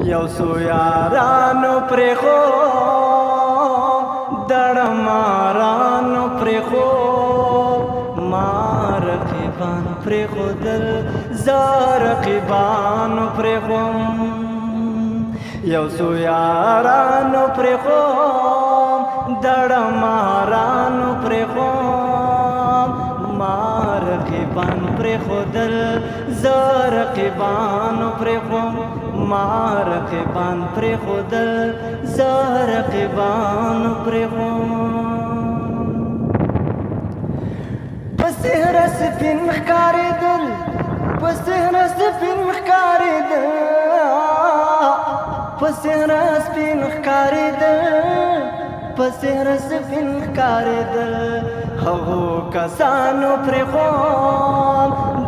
یو سو یارانو پرخو دړمارانو پرخو ما رقیبان پرخو دل زارقیبانو پرخو یو سو یارانو پرخو دړمارانو پرخو ما رقیبان پرخو دل زارقیبانو پرخو ما رقیبان پرخو دل زارقیبانو پرخو پسهر سپین ښکارېدل پسهر سپین ښکارېدل پسهر سپین ښکارېدل پسهر سپین ښکارېدل هغو کسانو پرخو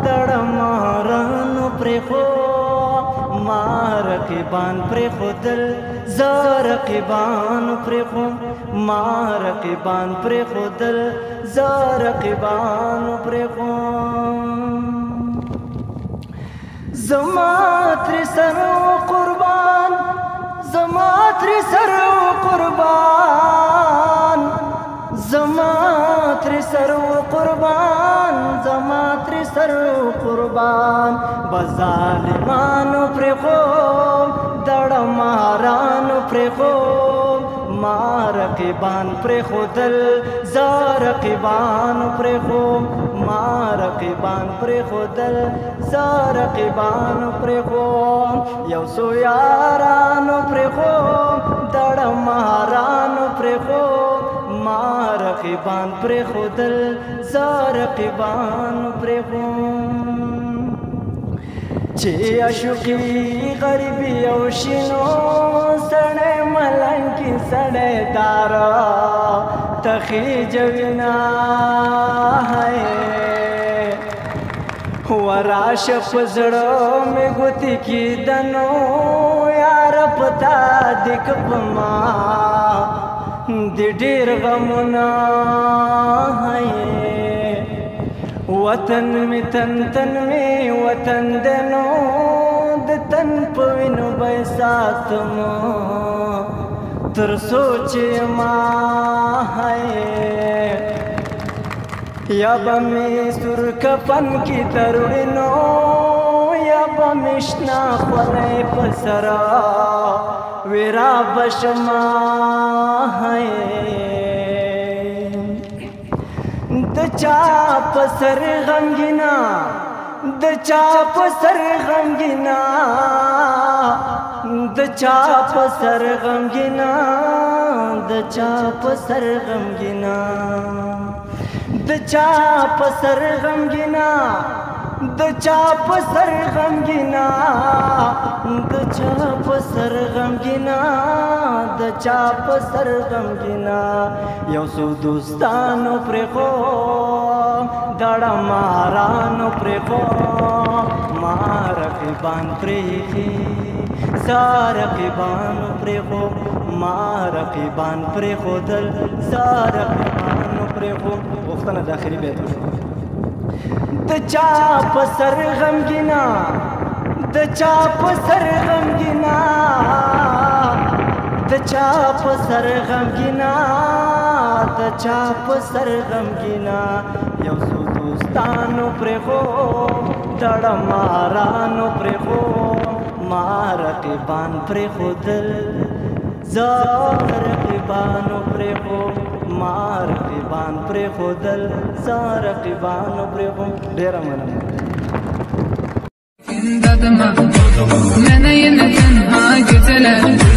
دړمارانو پرخو ما رقیبان پرخو دل زارقیبان پرخو ما رقیبان پرخو دل زارقیبان پرخو زما تر سر قربان زما تر سر قربان زما تر سر قربان زما تر سر قربان بظالمانو پرخو دړمارانو پرخو ما رقیبان پرخو دل زارقیبان پرخو ما رقیبان پرخو دل زارقیبان پرخو یو سو یارانو پرخو دړمارانو پرخو ما رقیبان پرخو دل زارقیبان پرخو چې عاشقي غریبي او شینو سړی ملنګي سړی دارا تخي جوینا ہے وراش پزړو مې ګوتی کی دنو یار پتا دک پما د ډیر غمنا ہے وطن می تن تن می وطن دنو د تن پوینو بیساتم تر سوچ ما ہے یا بمی سر کفن کی تروڑنو یا بمشنا خولے پسرا ویرا بشما ہے د چاپ سر غمگینا د چاپ سر غمگینا د چاپ سر غمگینا د چاپ سر غمگینا د چاپ سر غمگینا د چاپ سر غمگینا د چاپ سر غمگینا د چاپ سر غمگینا یو سو دوستانو پرخو دړمارانو پرخو ما رقیبان پرخي زارقیبان پرخو ما رقیبان پرخو دل زارقیبان پرخو وختونه د اخري بیت د چاپ سر غمگینا د چاپ سر غمگینا د چاپ سر غمگینا د چاپ سر غمگینا یو سو دوستانو پرخو دړمارانو پرخو ما رقیبان پرخو دل زارقیبان پرخو ما رقیبان پرخو دل زارقیبان پرخو ډیر مننه زنده محبوب من ين تنها قتله